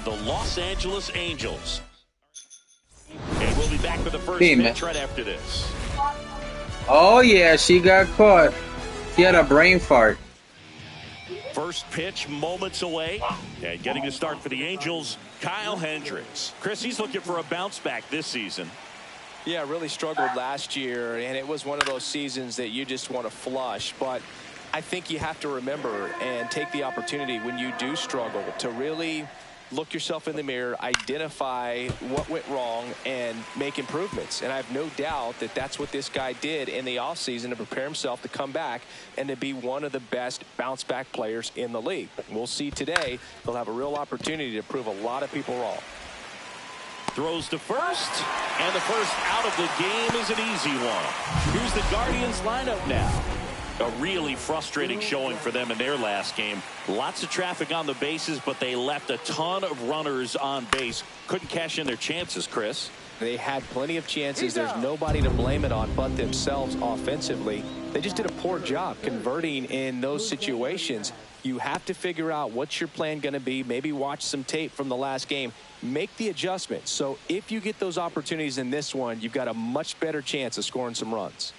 the Los Angeles Angels. And we'll be back with the first pitch right after this. Oh, yeah, she got caught. She had a brain fart. First pitch moments away. And getting to start for the Angels, Kyle Hendricks. Chris, he's looking for a bounce back this season. Yeah, really struggled last year, and it was one of those seasons that you just want to flush. But I think you have to remember and take the opportunity when you do struggle to really look yourself in the mirror, identify what went wrong, and make improvements. And I have no doubt that that's what this guy did in the offseason to prepare himself to come back and to be one of the best bounce-back players in the league. We'll see today. He'll have a real opportunity to prove a lot of people wrong. Throws to first, and the first out of the game is an easy one. Here's the Guardians lineup now. A really frustrating showing for them in their last game. Lots of traffic on the bases, but they left a ton of runners on base. Couldn't cash in their chances, Chris. They had plenty of chances. There's nobody to blame it on but themselves offensively. They just did a poor job converting in those situations. You have to figure out what's your plan going to be. Maybe watch some tape from the last game. Make the adjustment. So if you get those opportunities in this one, you've got a much better chance of scoring some runs.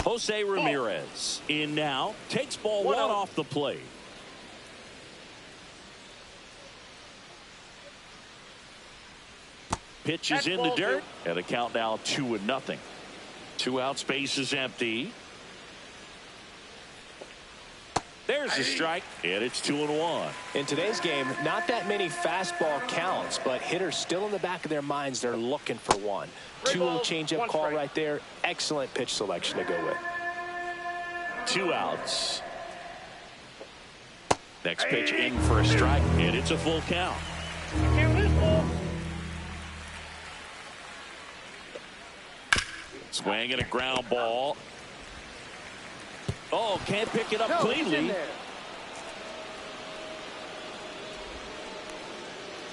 Jose Ramirez in now. Takes ball one off the plate. Pitch is in the dirt, and the count now 2-0. 2 outs, base is empty. There's a strike, and it's 2-1. In today's game, not that many fastball counts, but hitters still in the back of their minds, they're looking for one. 2-0 changeup call right there. Excellent pitch selection to go with. 2 outs. Next pitch in for a strike, and it's a full count. Swing and a ground ball. Oh, can't pick it up cleanly.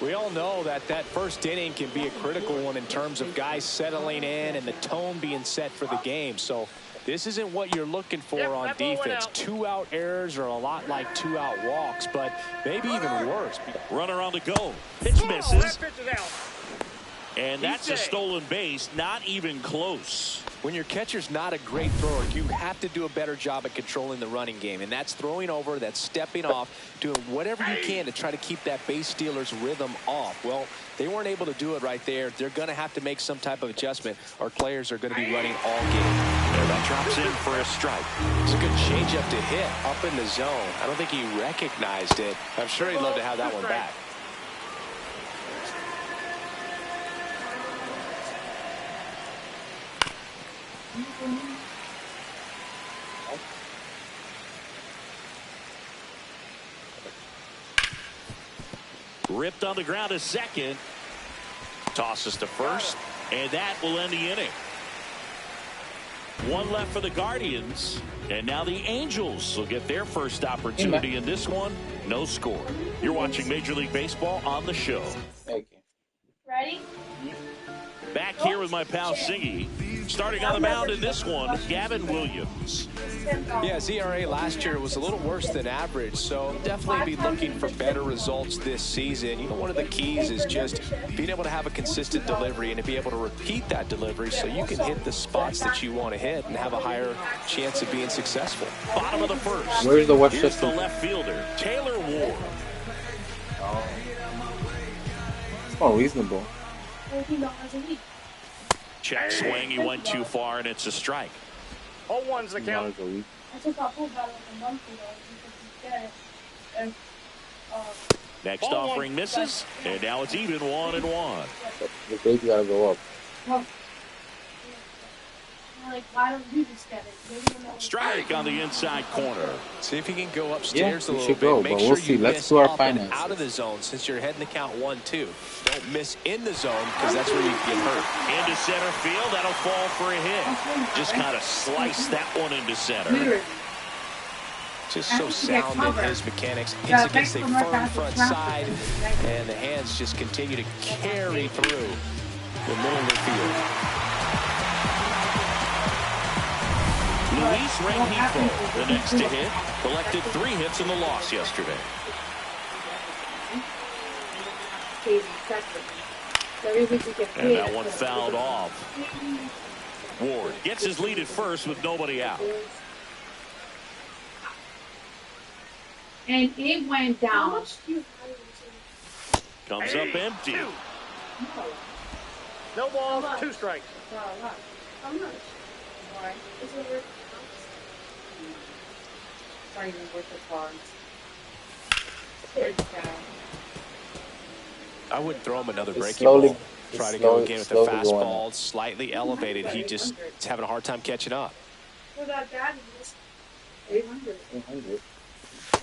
We all know that first inning can be a critical one in terms of guys settling in and the tone being set for the game. So this isn't what you're looking for on defense. 2-out errors are a lot like 2-out walks, but maybe even worse. Runner on the go. Pitch misses. And that's a stolen base, not even close. When your catcher's not a great thrower, you have to do a better job at controlling the running game. And that's throwing over, that's stepping off, doing whatever you can to try to keep that base stealer's rhythm off. Well, they weren't able to do it right there. They're going to have to make some type of adjustment. Our players are going to be running all game. And that drops in for a strike. It's a good changeup to hit up in the zone. I don't think he recognized it. I'm sure he'd love to have that one back. Ripped on the ground to second. Tosses to first, and that will end the inning. 1 left for the Guardians, and now the Angels will get their first opportunity in this one. No score. You're watching Major League Baseball on the show. Thank you. Ready? Back here with my pal Singy. Starting on the mound in this one, Gavin Williams. Yeah, his ERA last year was a little worse than average, so definitely be looking for better results this season. You know, one of the keys is just being able to have a consistent delivery and to be able to repeat that delivery so you can hit the spots that you want to hit and have a higher chance of being successful. Bottom of the first. Where's the web Here's system? the left fielder, Taylor Ward. Oh, reasonable. $14 a week. Check swing, he went too far, and it's a strike. 0-1's the count. I took off about like a month ago because he said, Next offering misses, and now it's even 1-1. The baby gotta go up. well, like, why don't you just get it? Strike on the inside corner. See if you can go upstairs a little bit. Go, Make but sure we'll see. you Let's miss do our up and finances. out of the zone since you're heading to count 1-2. Don't miss in the zone because that's where you get hurt. Into center field, that'll fall for a hit. Just kind of slice that one into center. Just so sound in his mechanics. Hits against a firm front side, and the hands just continue to carry through the middle of the field. Luis Rengifo, the next to hit, collected 3 hits in the loss yesterday. And that one fouled off. Ward gets his lead at first with nobody out. And it went down. Comes up empty. No balls, 2 strikes. How much? Why? Is it worth It's not even worth the cards. I wouldn't throw him another breaking slowly- ball. Try to it's go slowly- again with the slowly going fastball up. slightly elevated. He just is having a hard time catching up. for that daddy? It's 800. 800.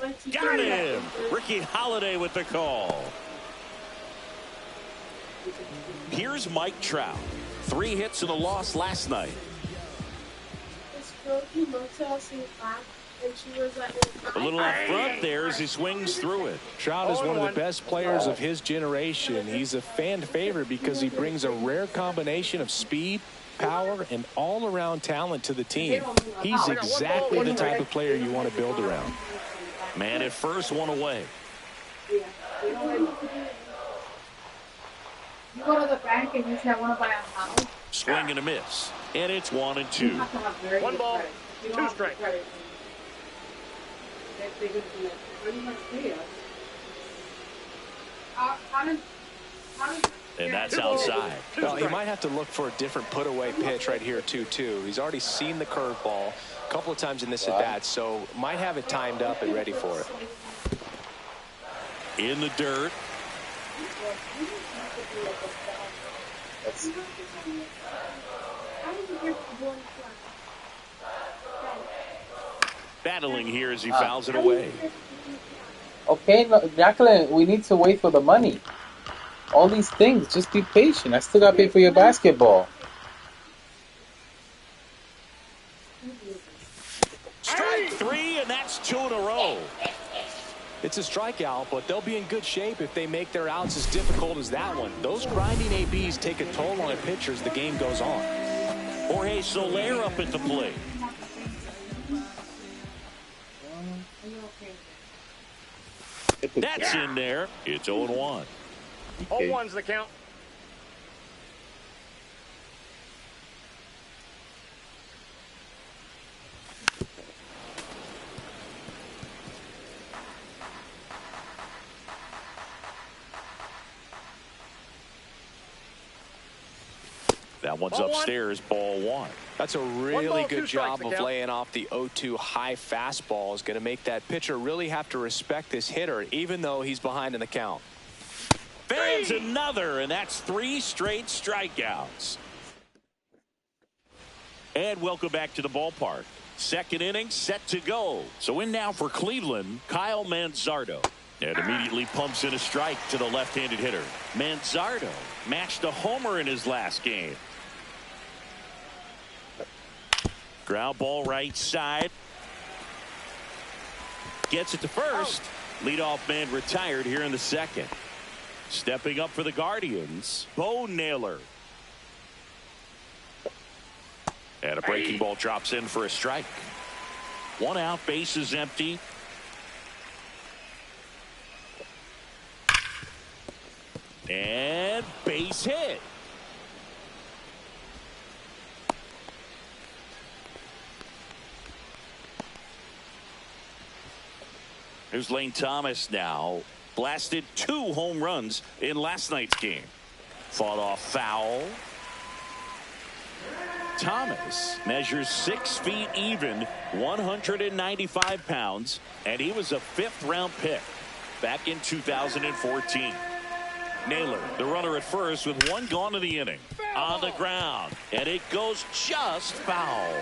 like he Got did him. that. Ricky Halotv with the call. Here's Mike Trout. 3 hits in the loss last night. This girl came up to us in class, and she was like, A little up front there as he swings through it. Trout is one of the best players of his generation. He's a fan favorite because he brings a rare combination of speed, power, and all-around talent to the team. He's exactly the type of player you want to build around. Man at first, 1 away. You go to the bank and you say, I want to buy a house. Swing and a miss. And it's 1 and You 2. have to have very 1 good ball, credit. You 2 don't have strikes. credit. They're going to be like, pretty much pay us. How did And that's outside. Well, he might have to look for a different put-away pitch right here, 2-2. He's already seen the curveball a couple of times in this at-bat, so might have it timed up and ready for it. In the dirt. Battling here as he fouls it away. Okay, no, Jacqueline, we need to wait for the money. All these things, just be patient. I still got to pay for your basketball. Strike 3, and that's 2 in a row. It's a strikeout, but they'll be in good shape if they make their outs as difficult as that one. Those grinding ABs take a toll on a pitcher as the game goes on. Jorge Soler up at the plate. That's in there. It's 0-1. 0-1's the count. That one's Ball 1. upstairs, ball 1. That's a 1 really ball, 2 good strikes, job the of count. laying off the 0-2 high fastball. Is going to make that pitcher really have to respect this hitter, even though he's behind in the count. Fans another, and that's 3 straight strikeouts. And welcome back to the ballpark. Second inning set to go. So in now for Cleveland, Kyle Manzardo. And immediately pumps in a strike to the left-handed hitter. Manzardo matched a homer in his last game. Ground ball right side. Gets it to first. Leadoff man retired here in the second. Stepping up for the Guardians, Bo Naylor. And a breaking ball drops in for a strike. 1 out, base is empty. And base hit. Here's Lane Thomas now. Blasted 2 home runs in last night's game. Fought off foul. Thomas measures 6 feet even, 195 pounds, and he was a 5th-round pick back in 2014. Naylor, the runner at first with 1 gone in the inning. On the ground, and it goes just foul.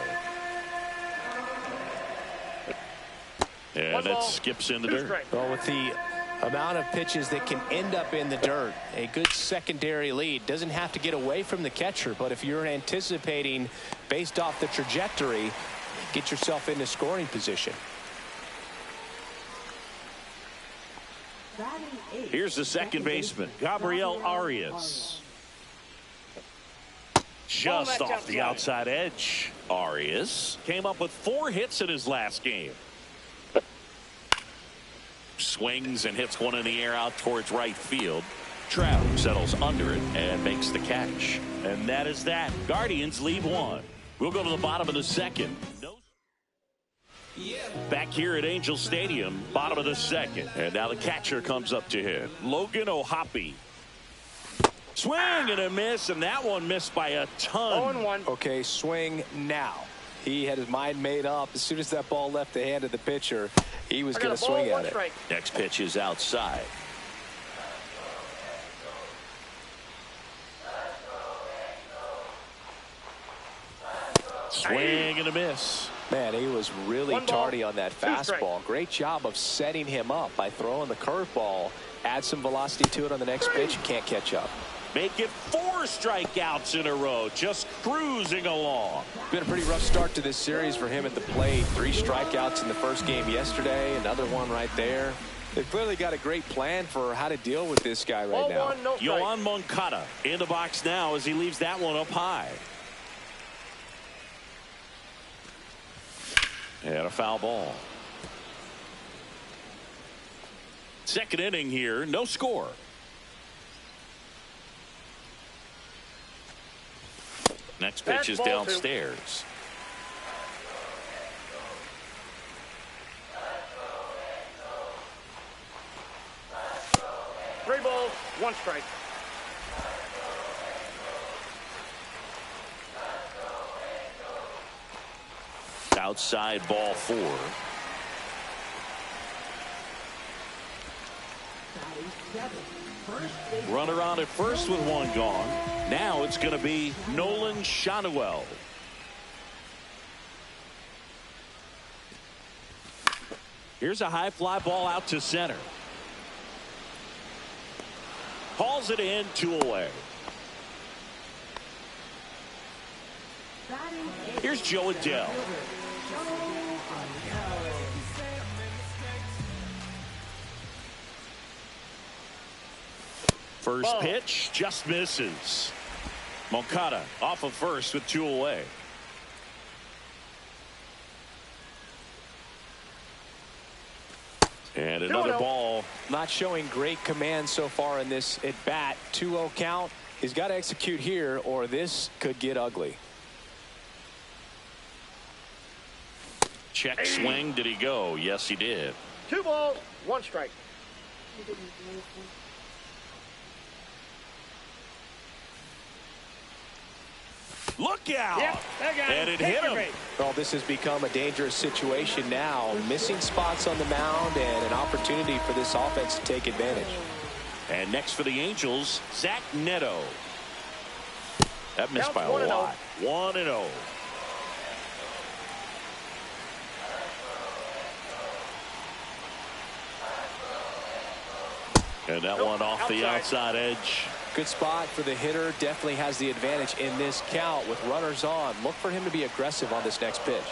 And that skips in the dirt. Well, with the amount of pitches that can end up in the dirt, a good secondary lead doesn't have to get away from the catcher, but if you're anticipating based off the trajectory, get yourself into scoring position. Here's the second baseman, Gabriel Arias. just off the outside edge. Arias came up with 4 hits in his last game. Swings and hits one in the air out towards right field. Trout settles under it and makes the catch. And that is that. Guardians lead 1. We'll go to the bottom of the second. Back here at Angel Stadium, bottom of the second. And now the catcher comes up to hit. Logan O'Hoppe. Swing and a miss, and that one missed by a ton. 0-1. Okay, swing now. He had his mind made up. As soon as that ball left the hand of the pitcher, he was going to swing at it. Next pitch is outside. Swing and a miss. Man, he was really tardy on that fastball. Great job of setting him up by throwing the curveball. Add some velocity to it on the next pitch. Can't catch up. Make it 4 strikeouts in a row. Just cruising along. Been a pretty rough start to this series for him at the plate. 3 strikeouts in the first game yesterday. Another one right there. They've clearly got a great plan for how to deal with this guy right now. Yoan Moncada in the box now as he leaves that one up high. And a foul ball. Second inning here, no score. Next pitch is downstairs. 3 balls, 1 strike. Outside ball 4. Runner on at first with 1 gone. Now it's going to be Nolan Shanuel. Here's a high fly ball out to center. Hauls it in, 2 away. Here's Joe Adell. First pitch just misses. Moncada off of first with 2 away. And another ball. Not showing great command so far in this at bat. 2-0 count. He's got to execute here or this could get ugly. Check swing. Did he go? Yes, he did. 2 balls, 1 strike. Look out! Yep, and it hit him. Well, this has become a dangerous situation now. Missing spots on the mound and an opportunity for this offense to take advantage. And next for the Angels, Zach Neto. That missed by a lot. 1-0. And that one off the outside edge. Good spot for the hitter. Definitely has the advantage in this count with runners on. Look for him to be aggressive on this next pitch.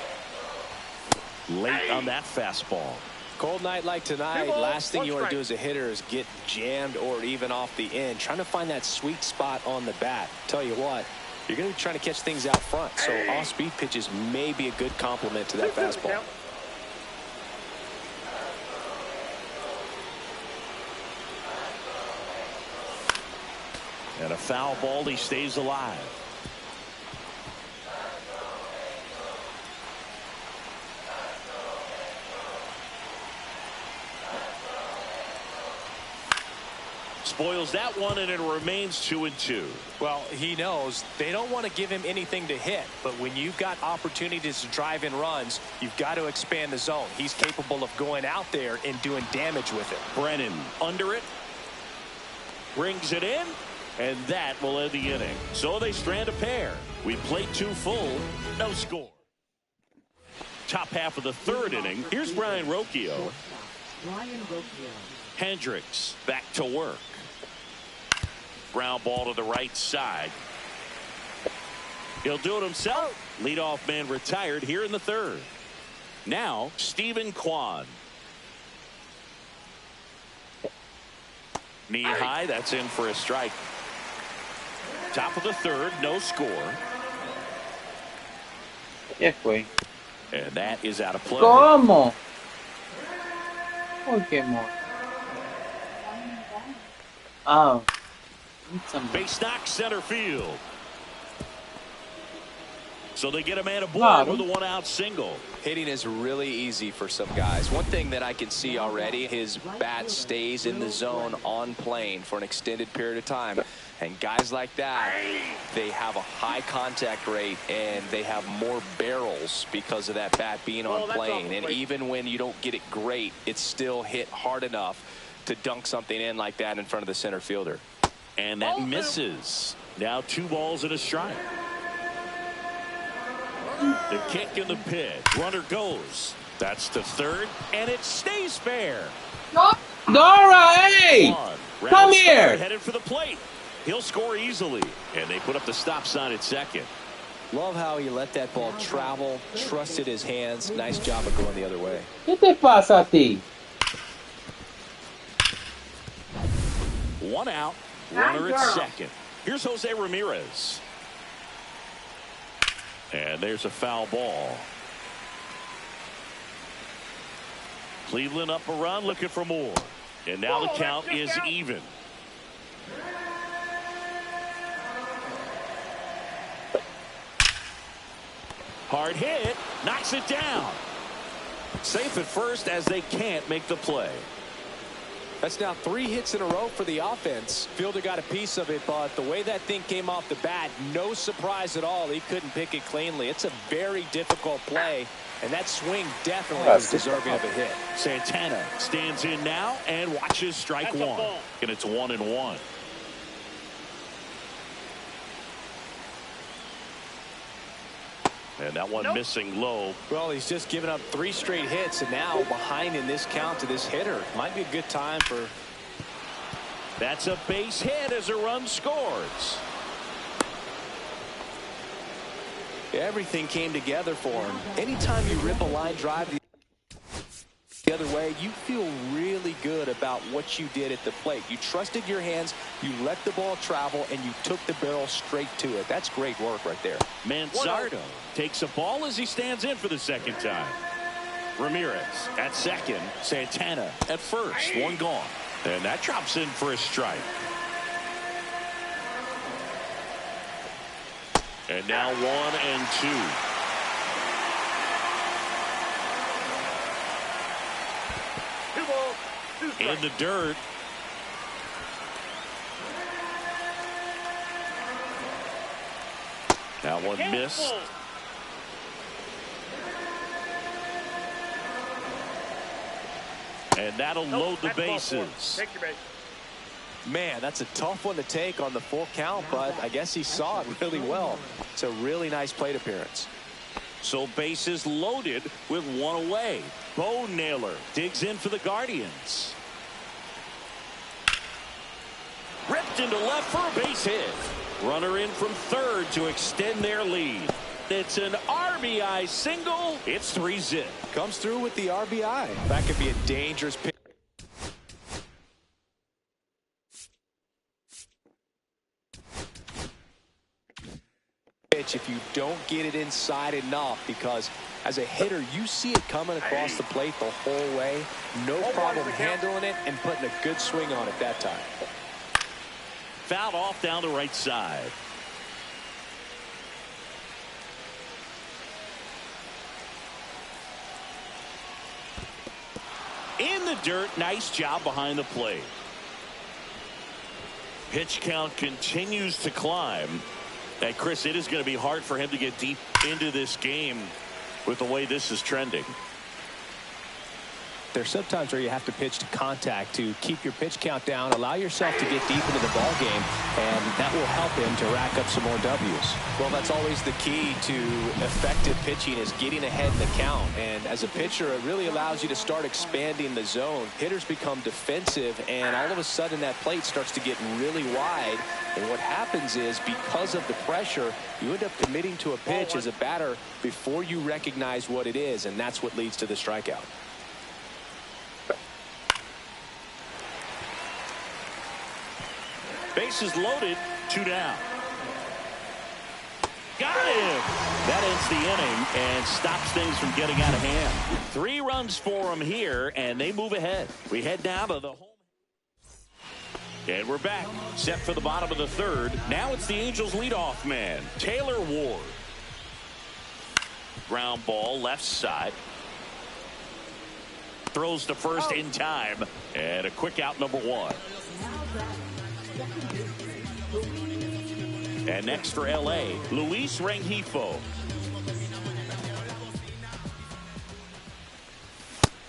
Late on that fastball. Cold night like tonight, last thing you want to do as a hitter is get jammed or even off the end. Trying to find that sweet spot on the bat. Tell you what, you're going to be trying to catch things out front. So off-speed pitches may be a good complement to that fastball. And a foul ball, he stays alive. Spoils that one, and it remains 2-2. Well, he knows they don't want to give him anything to hit, but when you've got opportunities to drive in runs, you've got to expand the zone. He's capable of going out there and doing damage with it. Brennan under it, brings it in, and that will end the inning. So they strand a pair. We played 2 full, no score. Top half of the 3rd inning. Here's Brian Rocchio. Hendricks back to work. Ground ball to the right side. He'll do it himself. Leadoff man retired here in the 3rd. Now Stephen Kwan. Knee high, that's in for a strike. Top of the 3rd, no score. Ya fue. And that is out of play. ¿Cómo? ¿Por qué more? Oh. Need some. Base knock center field. So they get a man aboard Claro. with a one-out single. Hitting is really easy for some guys. One thing that I can see already, his bat stays in the zone on plane for an extended period of time. And guys like that, they have a high contact rate and they have more barrels because of that bat being on plane. And even when you don't get it great, it's still hit hard enough to dunk something in like that in front of the center fielder. And that misses. Now 2 balls and a strike. The kick in the pitch. Runner goes. That's to third, and it stays fair. Dora, hey! Come here! Headed for the plate. He'll score easily, and they put up the stop sign at second. Love how he let that ball travel, trusted his hands. Nice job of going the other way. ¿Qué te pasa a ti? 1 out. Runner at second. Here's Jose Ramirez. And there's a foul ball. Cleveland up a run, looking for more. And now the count is even. Hard hit, knocks it down. Safe at first as they can't make the play. That's now 3 hits in a row for the offense. Fielder got a piece of it, but the way that thing came off the bat, no surprise at all. He couldn't pick it cleanly. It's a very difficult play, and that swing definitely was deserving of a hit. Santana stands in now and watches strike one. And it's 1-1. And that one missing low. Well, he's just given up 3 straight hits, and now behind in this count to this hitter. Might be a good time for. That's a base hit as a run scores. Everything came together for him. Anytime you rip a line drive the other way, you feel really good about what you did at the plate. You trusted your hands, you let the ball travel, and you took the barrel straight to it. That's great work right there. Manzardo takes a ball as he stands in for the second time. Ramirez at second. Santana at first. 1 gone. And that drops in for a strike. And now 1-2. In the dirt. That one missed. And that'll load the bases. Take your base. Man, that's a tough one to take on the full count, but I guess he saw it really well. It's a really nice plate appearance. So bases loaded with 1 away. Bo Naylor digs in for the Guardians. Ripped into left for a base hit. Runner in from third to extend their lead. It's an RBI single. It's 3-zip. Comes through with the RBI. That could be a dangerous pitch. If you don't get it inside enough, because as a hitter you see it coming across the plate the whole way. No problem handling it and putting a good swing on it that time. Fouled off down the right side. In the dirt. Nice job behind the plate. Pitch count continues to climb. And Chris, it is going to be hard for him to get deep into this game with the way this is trending. There's sometimes where you have to pitch to contact to keep your pitch count down, allow yourself to get deep into the ball game, and that will help him to rack up some more W's. Well, that's always the key to effective pitching, is getting ahead in the count. And as a pitcher, it really allows you to start expanding the zone. Hitters become defensive, and all of a sudden that plate starts to get really wide. And what happens is, because of the pressure, you end up committing to a pitch as a batter before you recognize what it is, and that's what leads to the strikeout. Bases loaded, 2 down. Got him. That ends the inning and stops things from getting out of hand. 3 runs for them here, and they move ahead. We head down to the home. And we're back, set for the bottom of the 3rd. Now it's the Angels leadoff man, Taylor Ward. Ground ball left side. Throws to first in time, and a quick out, number 1. And next for L.A., Luis Rengifo.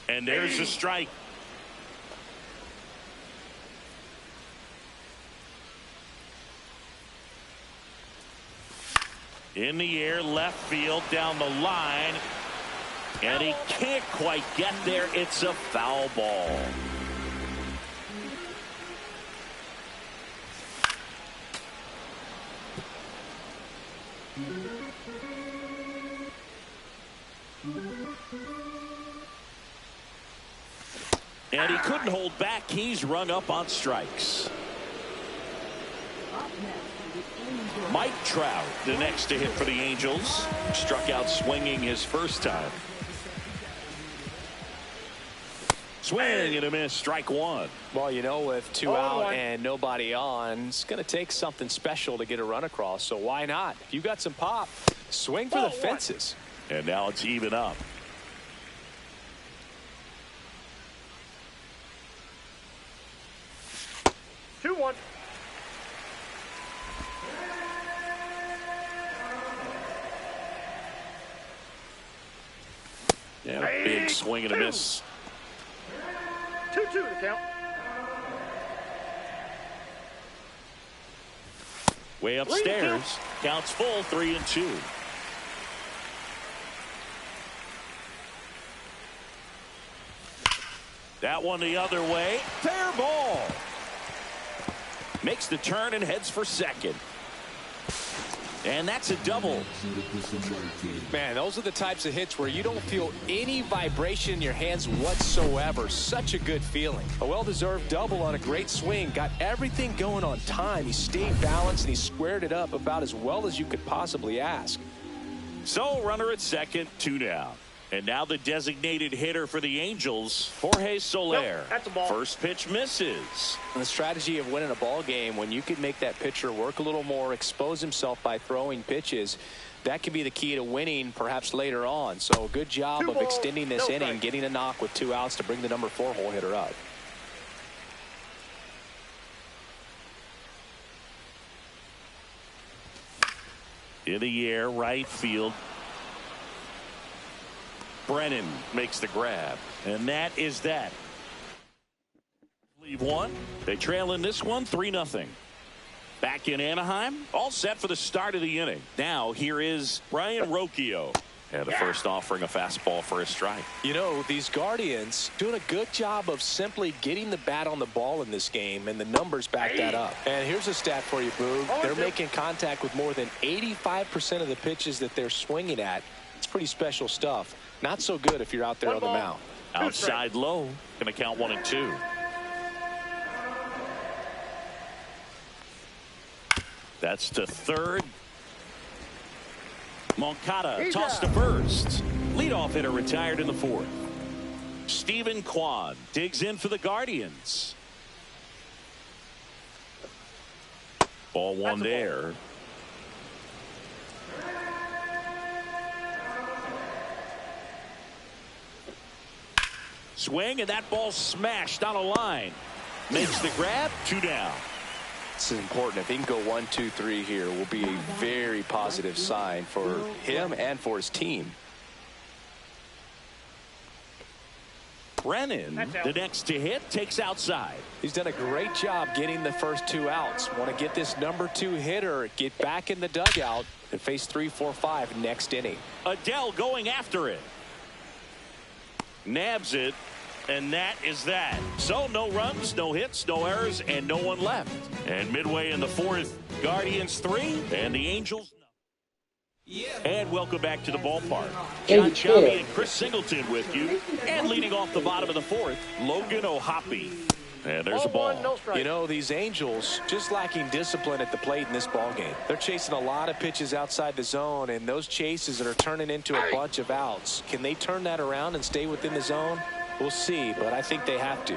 And there's a strike. In the air, left field, down the line. And he can't quite get there. It's a foul ball. And he couldn't hold back. He's rung up on strikes. Mike Trout, the next to hit for the Angels. Struck out swinging his first time. Swing and a miss, strike 1. Well, you know, with 2 out and nobody on, it's going to take something special to get a run across. So why not? If you got some pop, swing for the fences. And now it's even up. Two, one. Yeah, big swing and a miss. 2-2 the count. Way upstairs. Counts full, 3-2. That one the other way. Fair ball. Makes the turn and heads for second. And that's a double. Man, those are the types of hits where you don't feel any vibration in your hands whatsoever. Such a good feeling. A well-deserved double on a great swing. Got everything going on time. He stayed balanced and he squared it up about as well as you could possibly ask. So runner at second, 2 down. And now the designated hitter for the Angels, Jorge Soler. Nope, that's a ball. First pitch misses. And the strategy of winning a ball game, when you can make that pitcher work a little more, expose himself by throwing pitches, that can be the key to winning perhaps later on. So good job of extending this inning, getting a knock with 2 outs to bring the number 4 hole hitter up. In the air, right field. Brennan makes the grab, and that is that. Leave one. They trail in this one 3-0. Back in Anaheim, all set for the start of the inning. Now here is Brian Rocchio. And the first offering a fastball for a strike. You know, these Guardians doing a good job of simply getting the bat on the ball in this game, and the numbers back that up. And here's a stat for you, Boog. They're making contact with more than 85% of the pitches that they're swinging at. It's pretty special stuff. Not so good if you're out there on the mound. Outside low. Going to count 1 and 2. That's to third. Moncada tossed to first. Leadoff hitter retired in the 4th. Stephen Kwan digs in for the Guardians. Ball 1 there. Swing, and that ball smashed on a line. Makes the grab, 2 down. This is important. If he can go 1, 2, 3 here, will be a very positive sign for him and for his team. Brennan, the next to hit, takes outside. He's done a great job getting the first 2 outs. Want to get this number 2 hitter, get back in the dugout, and face 3, 4, 5 next inning. Adele going after it. Nabs it, and that is that. So no runs, no hits, no errors, and no one left. And midway in the 4th, Guardians 3 and the Angels. And welcome back to the ballpark. John Chami and Chris Singleton with you. And leading off the bottom of the 4th, Logan O'Hoppe. And there's a ball. No strike. You know, these Angels just lacking discipline at the plate in this ball game. They're chasing a lot of pitches outside the zone, and those chases that are turning into a bunch of outs. Can they turn that around and stay within the zone? We'll see, but I think they have to.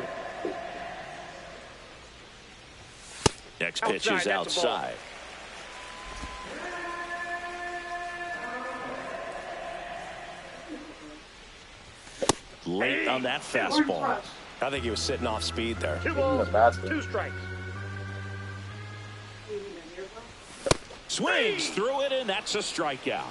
Next pitch is outside. Late on that fastball. I think he was sitting off speed there. 2 balls, 2 strikes. Swings through it, and that's a strikeout.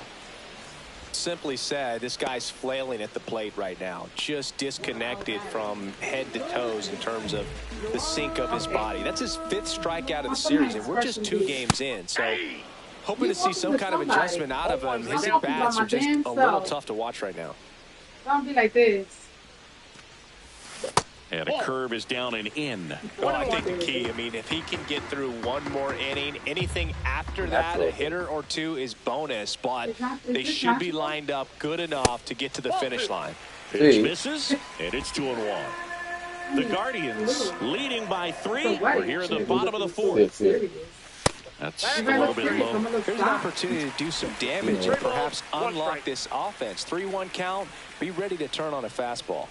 Simply said, this guy's flailing at the plate right now. Just disconnected from head to toes in terms of the sink of his body. That's his 5th strikeout of the series, and we're just 2 games in. So hoping to see some kind of adjustment out of him. His at-bats are just a little tough to watch right now. Don't be like this. And a curve is down and in. Well, I think the key, I mean, if he can get through one more inning, anything after that, a hitter or 2 is bonus, but they should be lined up good enough to get to the finish line. Pitch misses, and it's 2-1. The Guardians leading by 3. We're here at the bottom of the 4th. That's a little bit low. Here's an opportunity to do some damage and perhaps unlock this offense. 3-1 count, be ready to turn on a fastball.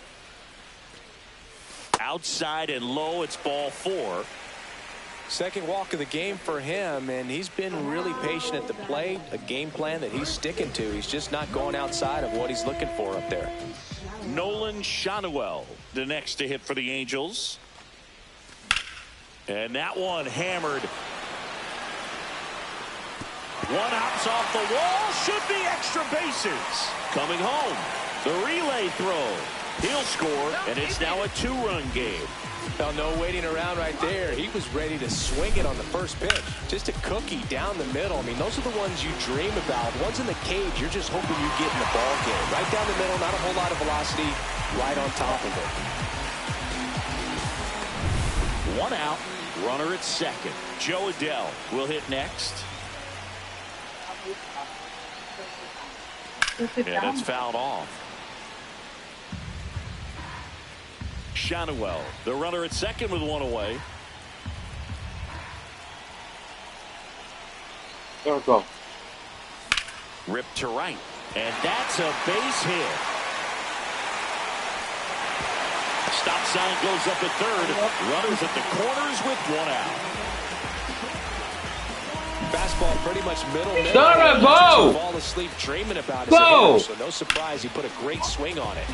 Outside and low, it's ball 4. Second walk of the game for him, and he's been really patient at the plate. A game plan that he's sticking to. He's just not going outside of what he's looking for up there. Nolan Shanuel, the next to hit for the Angels. And that one hammered. One hops off the wall, should be extra bases. Coming home, the relay throw. He'll score, and it's now a 2-run game. Well, no waiting around right there. He was ready to swing it on the first pitch. Just a cookie down the middle. I mean, those are the ones you dream about. Ones in the cage, you're just hoping you get in the ball game. Right down the middle, not a whole lot of velocity, right on top of it. 1 out, runner at second. Joe Adell will hit next. And it's fouled off. Shanuel, the runner at second with 1 away. There we go. Ripped to right. And that's a base hit. Stop sign goes up at third. Runners at the corners with 1 out. Fastball pretty much middle. Go! Fall asleep dreaming about it. Go! So no surprise, he put a great swing on it.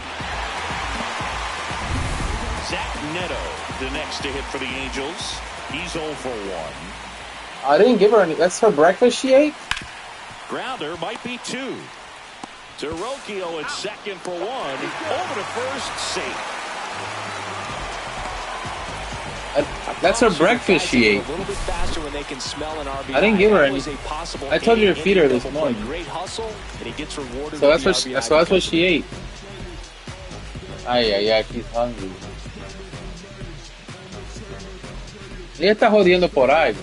Zach Neto, the next to hit for the Angels. He's 0 for 1. I didn't give her any. That's her breakfast she ate? Grounder might be 2. Terocchio at second for 1. Over to first, safe. That's her breakfast she ate. A little bit faster when they can smell an RBI. I didn't give her any. I told you to feed her this Great morning. hustle, and he gets rewarded. So that's with what she ate. Ay, she's hungry. Ella está jodiendo por ahí.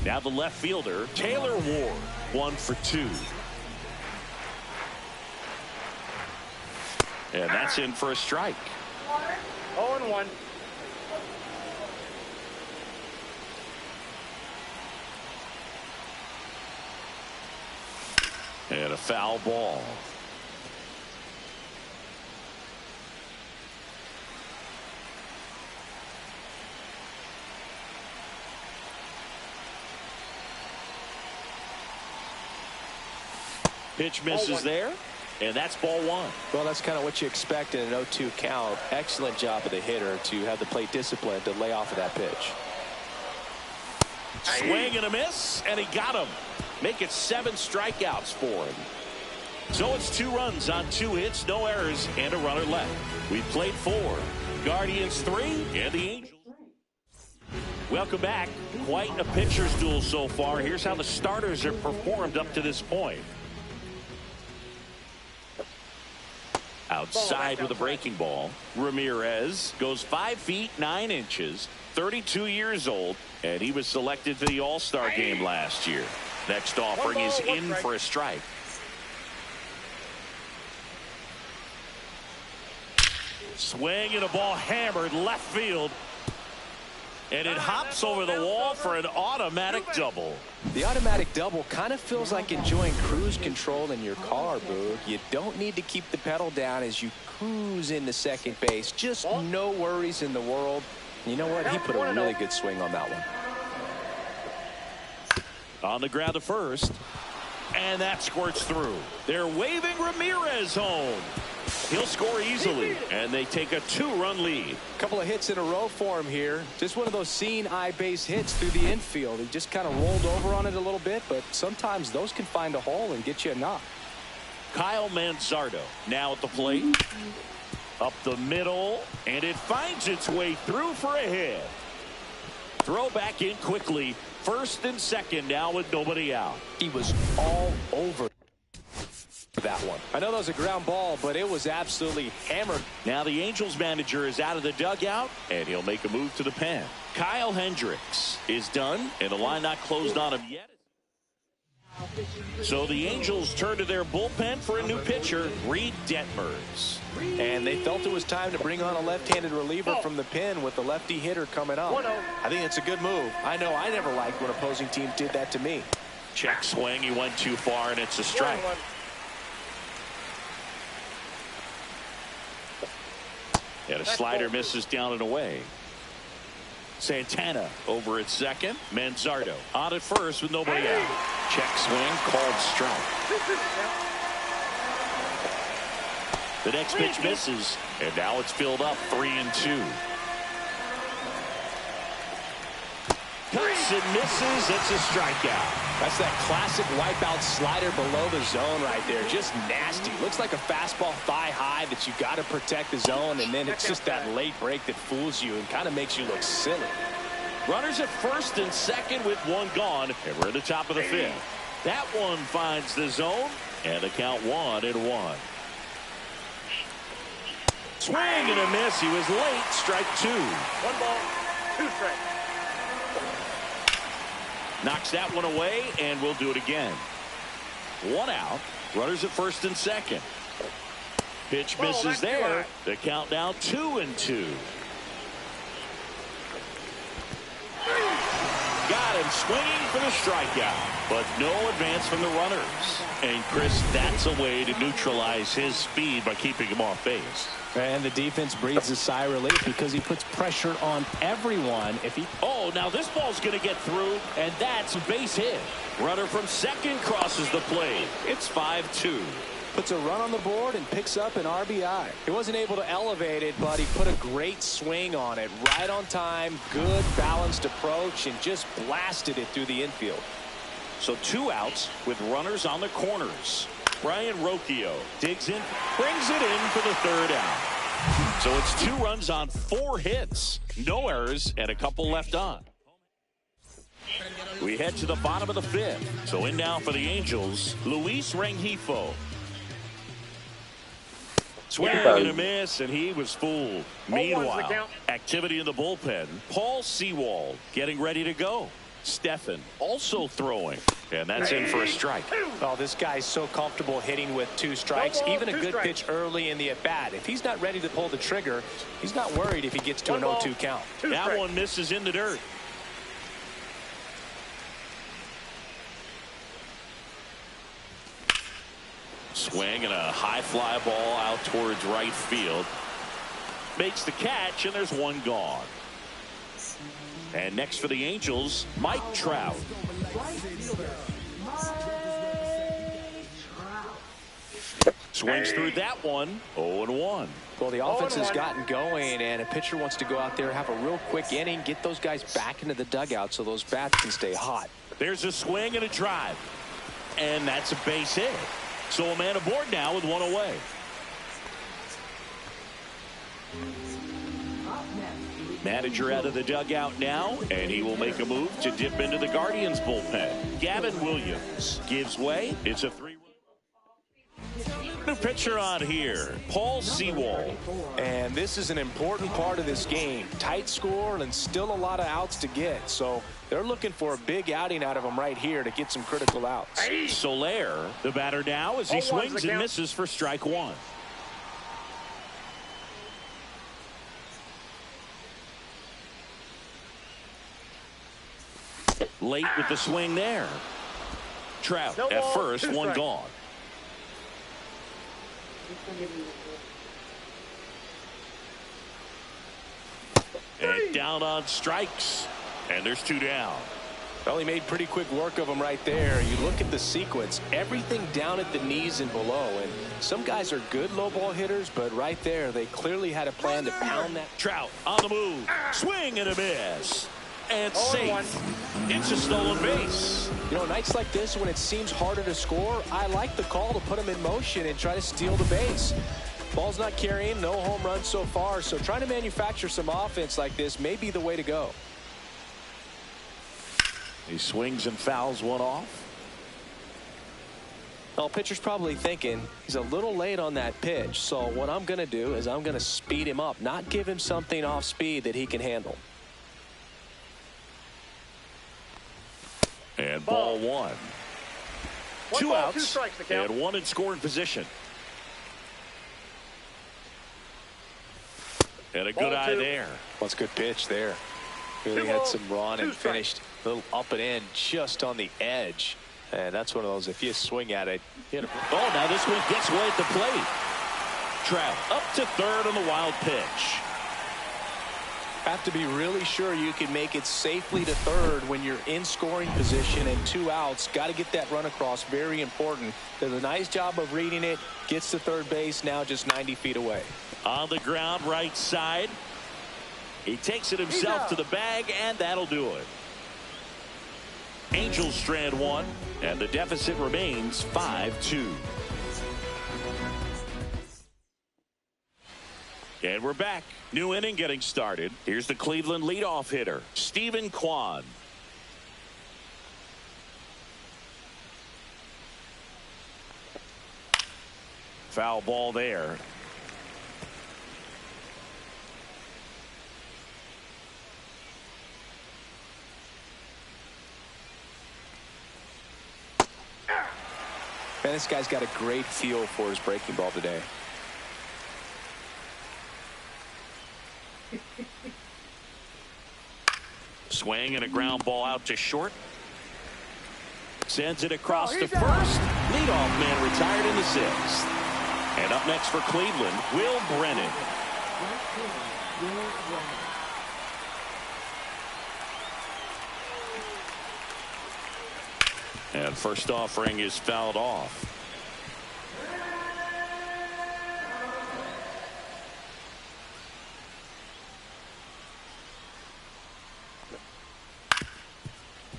Now the left fielder, Taylor Ward, 1 for 2. And that's in for a strike. 0-1. And a foul ball. Pitch misses there, and that's ball 1. Well, that's kind of what you expect in an 0-2 count. Excellent job of the hitter to have the plate discipline to lay off of that pitch. Swing and a miss, and he got him. Make it 7 strikeouts for him. So it's 2 runs on 2 hits, no errors, and a runner left. We've played 4. Guardians 3, and the Angels. Welcome back. Quite a pitcher's duel so far. Here's how the starters have performed up to this point. Outside with a breaking ball. Ramirez goes 5 feet 9 inches, 32 years old, and he was selected to the All-Star game last year. Next offering is in for a strike. Swing and a ball hammered left field. And it hops over the wall for an automatic double. The automatic double kind of feels like enjoying cruise control in your car, Boog. You don't need to keep the pedal down as you cruise into second base. Just no worries in the world. You know what? He put a really good swing on that one. On the ground to first. And that squirts through. They're waving Ramirez home. He'll score easily, and they take a 2-run lead. Couple of hits in a row for him here. Just one of those seeing eye base hits through the infield. He just kind of rolled over on it a little bit, but sometimes those can find a hole and get you a knock. Kyle Manzardo now at the plate. Up the middle, and it finds its way through for a hit. Throw back in quickly. First and second now with nobody out. He was all over that one. I know that was a ground ball, but it was absolutely hammered. Now the Angels manager is out of the dugout, and he'll make a move to the pen. Kyle Hendricks is done, and the line not closed on him yet. So the Angels turn to their bullpen for a new pitcher, Reed Detmers. And they felt it was time to bring on a left-handed reliever from the pen with the lefty hitter coming up. I think it's a good move. I know I never liked when opposing teams did that to me. Check swing. He went too far, and it's a strike. And a slider misses down and away. Santana over at second. Manzardo on at first with nobody out. Check swing called strike. The next pitch misses, and now it's filled up 3-2. Cuts and misses. It's a strikeout. That's that classic wipeout slider below the zone right there. Just nasty. Looks like a fastball thigh high that you got to protect the zone, and then it's just that late break that fools you and kind of makes you look silly. Runners at first and second with one gone, and we're at the top of the fifth. That one finds the zone, and the count 1-1. Swing and a miss. He was late. Strike 2. 1 ball, 2 strikes. Knocks that one away, and we'll do it again. 1 out. Runners at first and second. Pitch misses there. The count now 2-2. Got him swinging for the strikeout, but no advance from the runners. And Chris, that's a way to neutralize his speed by keeping him off base. And the defense breathes a sigh of relief because he puts pressure on everyone. Oh, now this ball's going to get through, and that's a base hit. Runner from second crosses the plate. It's 5-2. Puts a run on the board and picks up an RBI. He wasn't able to elevate it, but he put a great swing on it. Right on time, good balanced approach, and just blasted it through the infield. So 2 outs with runners on the corners. Brian Rocchio digs in, brings it in for the 3rd out. So it's 2 runs on 4 hits. No errors and a couple left on. We head to the bottom of the 5th. So in now for the Angels, Luis Rengifo. Swing and a miss, and he was fooled. Meanwhile, activity in the bullpen. Paul Sewald getting ready to go. Stephan also throwing, and that's in for a strike. Oh, this guy's so comfortable hitting with 2 strikes. Even a good pitch early in the at-bat. If he's not ready to pull the trigger, he's not worried if he gets to an 0-2 count. That one misses in the dirt. Swing and a high fly ball out towards right field. Makes the catch, and there's 1 gone. And next for the Angels, Mike Trout. Swings through that one. 0-1. Well, the offense has gotten going, and a pitcher wants to go out there, have a real quick inning, get those guys back into the dugout so those bats can stay hot. There's a swing and a drive. And that's a base hit. So a man aboard now with 1 away. Manager out of the dugout now, and he will make a move to dip into the Guardians bullpen. Gavin Williams gives way. It's a 3-run. New pitcher on here, Paul Sewald. And this is an important part of this game. Tight score and still a lot of outs to get. So they're looking for a big outing out of him right here to get some critical outs. Soler, the batter now, as he swings and misses for strike 1. Late with the swing there. Trout No at ball, first, 2 one strikes. gone. And down on strikes. And there's 2 down. Well, he made pretty quick work of him right there. You look at the sequence, everything down at the knees and below. And some guys are good low ball hitters, but right there, they clearly had a plan to pound that. Trout on the move. Swing and a miss. And safe. It's a stolen base. You know, nights like this when it seems harder to score, I like the call to put him in motion and try to steal the base. Ball's not carrying, no home runs so far, so trying to manufacture some offense like this may be the way to go. He swings and fouls one off. Well, pitcher's probably thinking he's a little late on that pitch, so what I'm going to do is I'm going to speed him up, not give him something off speed that he can handle. And ball 1. 2 ball, outs 2 strikes to count. and 1 in scoring position. And a good Ball eye 2. there. Well, it's a good pitch there. Really 2 had balls, some run 2 and strikes. finished a little up and in just on the edge. And that's one of those, if you swing at it, hit it. Oh, now this one gets away at the plate. Trout up to third on the wild pitch. Have to be really sure you can make it safely to third when you're in scoring position and 2 outs. Got to get that run across. Very important. Does a nice job of reading it. Gets to third base. Now just 90 feet away. On the ground, right side. He takes it himself to the bag, and that'll do it. Angels strand 1, and the deficit remains 5-2. And we're back. New inning getting started. Here's the Cleveland leadoff hitter, Stephen Kwan. Foul ball there. Man, this guy's got a great feel for his breaking ball today. Swing and a ground ball out to short. Sends it across to first. Leadoff man retired in the 6th. And up next for Cleveland, Will Brennan. And first offering is fouled off.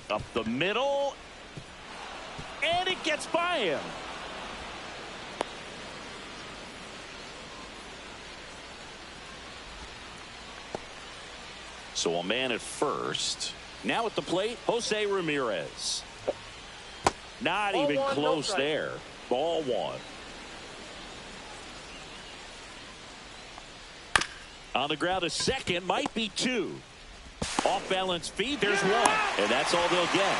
Up the middle. And it gets by him. So a man at first. Now at the plate, Jose Ramirez. Not Ball even 1, close no there. Ball 1. On the ground, a second, might be 2. Off balance feed, there's 1. And that's all they'll get.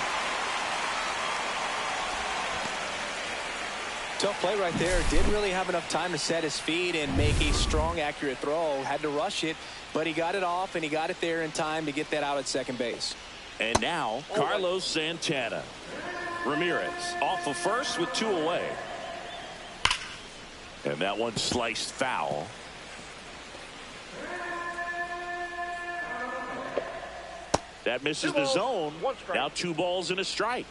Tough play right there. Didn't really have enough time to set his feet and make a strong, accurate throw. Had to rush it, but he got it off, and he got it there in time to get that out at second base. And now, Carlos Santana. Ramirez off of first with 2 away. And that one sliced foul. That misses the zone. Now 2 balls and a strike.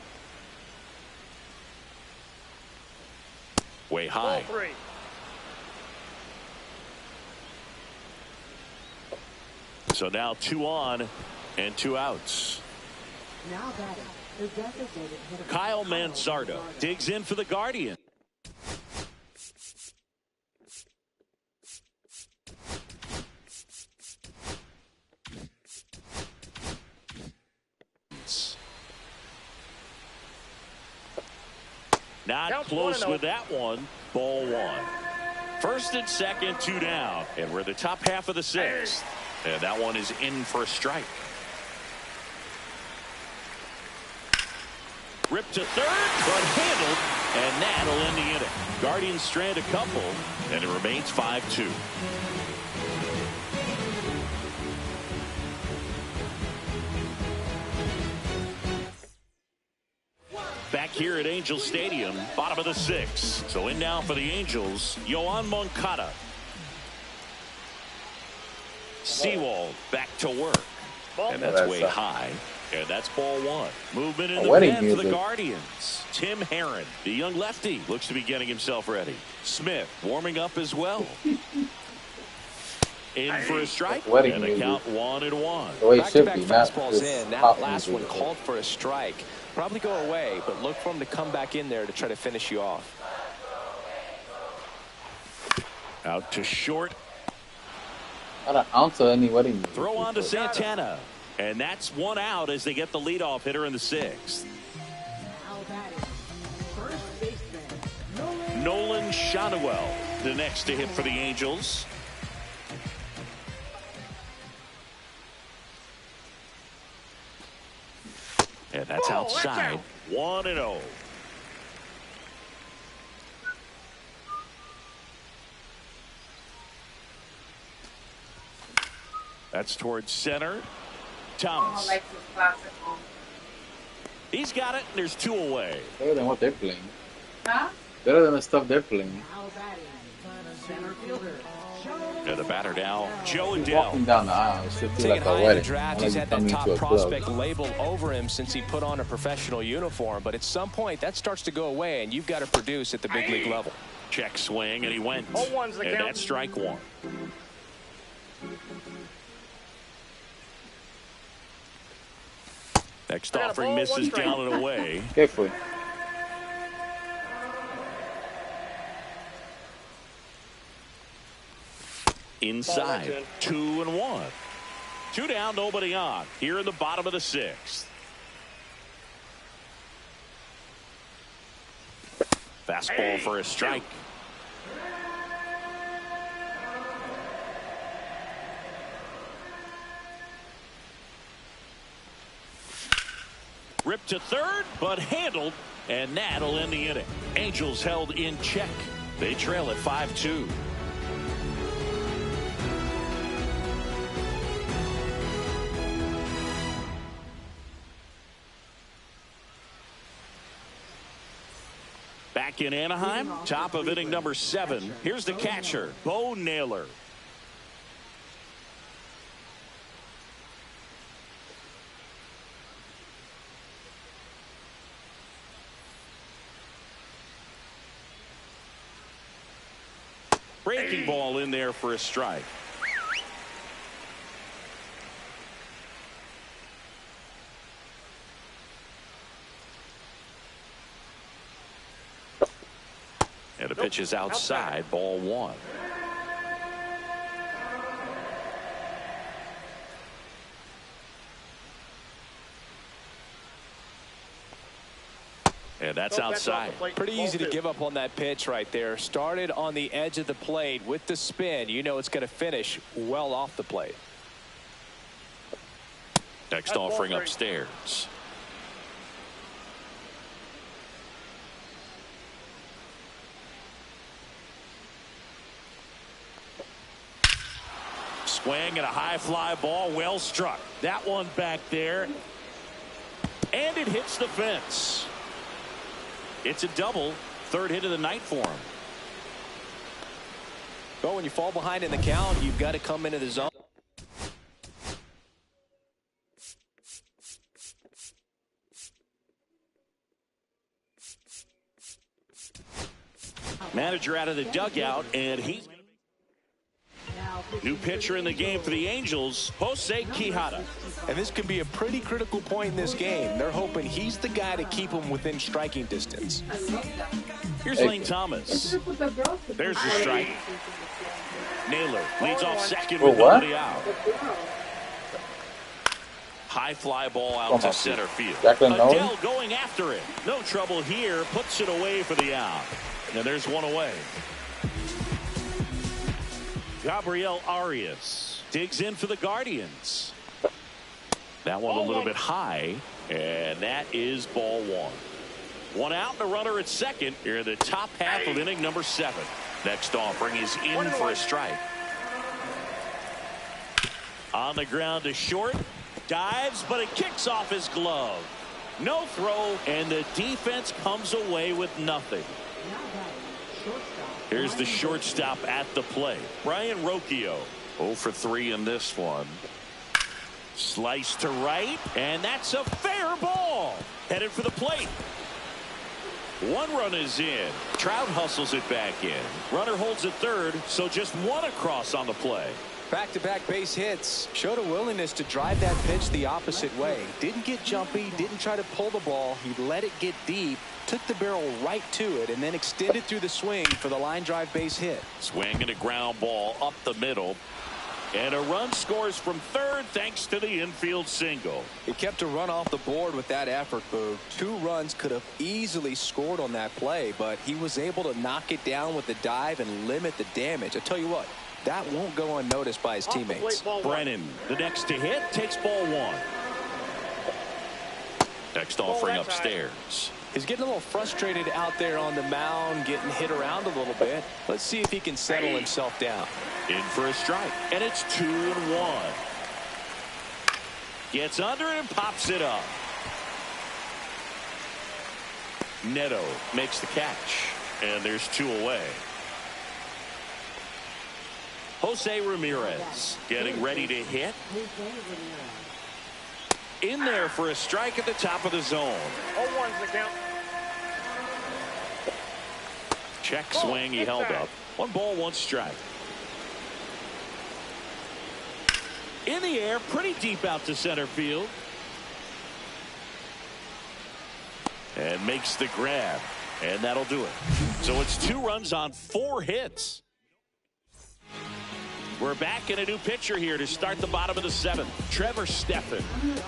Way high. Ball 3. So now 2 on and 2 outs. Now batting, the designated hitter. Kyle Manzardo digs in for the Guardian. Not Count close 1-0. with that one. Ball 1. First and second, 2 down. And we're the top half of the 6th. And that one is in for a strike. Ripped to third, but handled, and that'll end the inning. Guardians strand a couple, and it remains 5-2. back here at Angel Stadium, bottom of the 6th. So in now for the Angels, Yoan Moncada. Seawald back to work. And that's way high. And that's ball 1. Movement in the pen for the Guardians. Tim Herron, the young lefty, looks to be getting himself ready. Smith warming up as well. In for a strike. And the count 1-1. Back-to-back fastballs in. That last one called for a strike. Probably go away, but look for him to come back in there to try to finish you off. Out to short. Not an ounce of any wedding music. Throw on to Santana. And that's 1 out as they get the leadoff hitter in the 6th. Nolan Shanuel, the next to hit for the Angels. And that's outside. 1-0. That's towards center. Thomas. He's got it, and there's 2 away. Better than what they're playing. Huh? Better than the stuff they're playing. And the batter now, Joe Adell. Walking down the aisle, it should feel like Taking a high in the wedding. draft, Like he's you had come that into top a prospect club. label over him since he put on a professional uniform. But at some point, that starts to go away, and you've got to produce at the big league level. Check swing, and he went. Oh, one's the and count. that's strike 1. Next offering misses down and away. Carefully. Inside, 2-1. 2 down, nobody on. Here in the bottom of the 6th. Fastball for a strike. Ripped to third, but handled, and that'll end the inning. Angels held in check. They trail at 5-2. Back in Anaheim, top of inning number 7. Here's the catcher, Bo Naylor. Breaking ball in there for a strike. And the pitch is outside, ball 1. And that's outside. Pretty easy to give up on that pitch right there. Started on the edge of the plate with the spin. You know it's going to finish well off the plate. Next offering upstairs. Swing and a high fly ball, well struck. That one back there. And it hits the fence. It's a double. 3rd hit of the night for him. But when you fall behind in the count, you've got to come into the zone. Manager out of the dugout, and he's new pitcher in the game for the Angels, Jose Quijada. And this could be a pretty critical point in this game. They're hoping he's the guy to keep them within striking distance. Here's Lane Thomas. There's the strike. Naylor leads off second with nobody out. High fly ball out to center field. Adell going after it. No trouble here. Puts it away for the out. And there's one away. Gabriel Arias digs in for the Guardians. That one a little bit high, and that is ball 1. 1 out and a runner at second here in the top half of inning number 7. Next offering is in for a strike. On the ground to short. Dives, but it kicks off his glove. No throw, and the defense comes away with nothing. Now batting, shortstop. Here's the shortstop at the plate, Brian Rocchio. 0 for 3 in this one. Slice to right, and that's a fair ball. Headed for the plate. 1 run is in. Trout hustles it back in. Runner holds at third, so just 1 across on the play. Back-to-back base hits. Showed a willingness to drive that pitch the opposite way. Didn't get jumpy, didn't try to pull the ball. He let it get deep, took the barrel right to it, and then extended through the swing for the line drive base hit. Swing and a ground ball up the middle. And a run scores from third thanks to the infield single. He kept a run off the board with that effort, Boog. 2 runs could have easily scored on that play, but he was able to knock it down with the dive and limit the damage. I tell you what, that won't go unnoticed by his teammates. Brennan, the next to hit, takes ball 1. Next offering upstairs. He's getting a little frustrated out there on the mound, getting hit around a little bit. Let's see if he can settle himself down. In for a strike, and it's 2-1. Gets under it and pops it up. Neto makes the catch, and there's 2 away. Jose Ramirez getting ready to hit. In there for a strike at the top of the zone. 0-1's the count. Check swing, he held up. 1 ball, 1 strike. In the air, pretty deep out to center field. And makes the grab. And that'll do it. So it's 2 runs on 4 hits. We're back in a new pitcher here to start the bottom of the 7th. Trevor Stephan.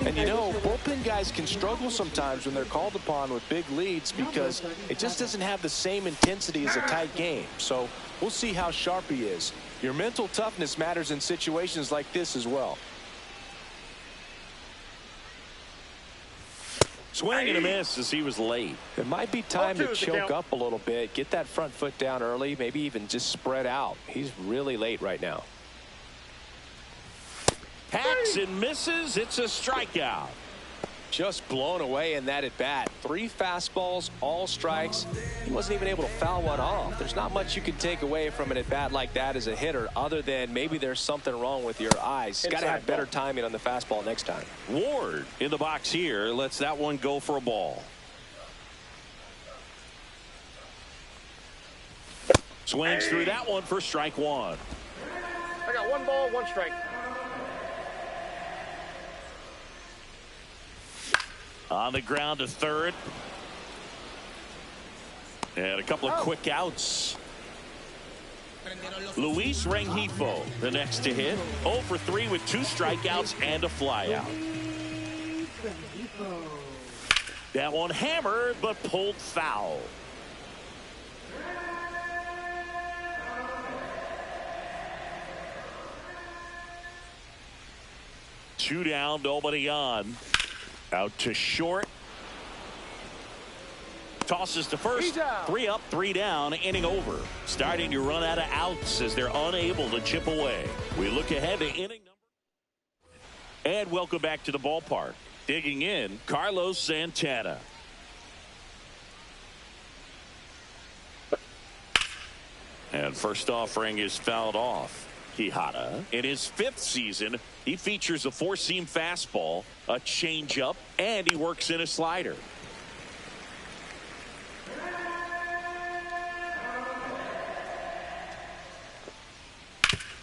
And you know, bullpen guys can struggle sometimes when they're called upon with big leads because it just doesn't have the same intensity as a tight game. So we'll see how sharp he is. Your mental toughness matters in situations like this as well. Swing and a miss as he was late. It might be time to choke up a little bit, get that front foot down early, maybe even just spread out. He's really late right now. Hacks and misses. It's a strikeout. Just blown away in that at bat. 3 fastballs, all strikes. He wasn't even able to foul one off. There's not much you can take away from an at bat like that as a hitter other than maybe there's something wrong with your eyes. Got to have better timing on the fastball next time. Ward in the box here lets that one go for a ball. Swings through that one for strike 1. I got 1 ball, 1 strike. On the ground to third. And a couple of quick outs. Luis Rengifo, the next to hit. 0 for 3 with 2 strikeouts and a flyout. That one hammered but pulled foul. Two down, nobody on. Out to short. Tosses to first. 3 up, 3 down, inning over. Starting to run out of outs as they're unable to chip away. We look ahead to inning number. And welcome back to the ballpark. Digging in, Carlos Santana. And first offering is fouled off. Quijada. In his 5th season, he features a 4-seam fastball, a changeup, and he works in a slider.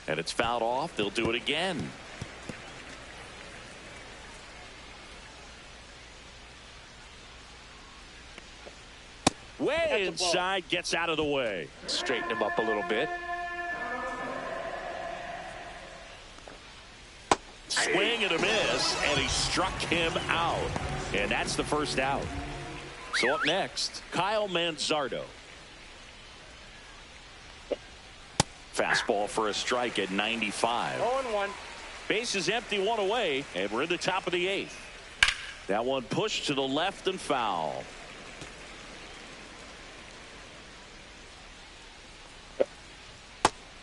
And it's fouled off. They'll do it again. Way inside, gets out of the way. Straighten him up a little bit. Swing and a miss, and he struck him out. And that's the first out. So up next, Kyle Manzardo. Fastball for a strike at 95. 0-1. Base is empty, 1 away, and we're in the top of the 8th. That one pushed to the left and foul.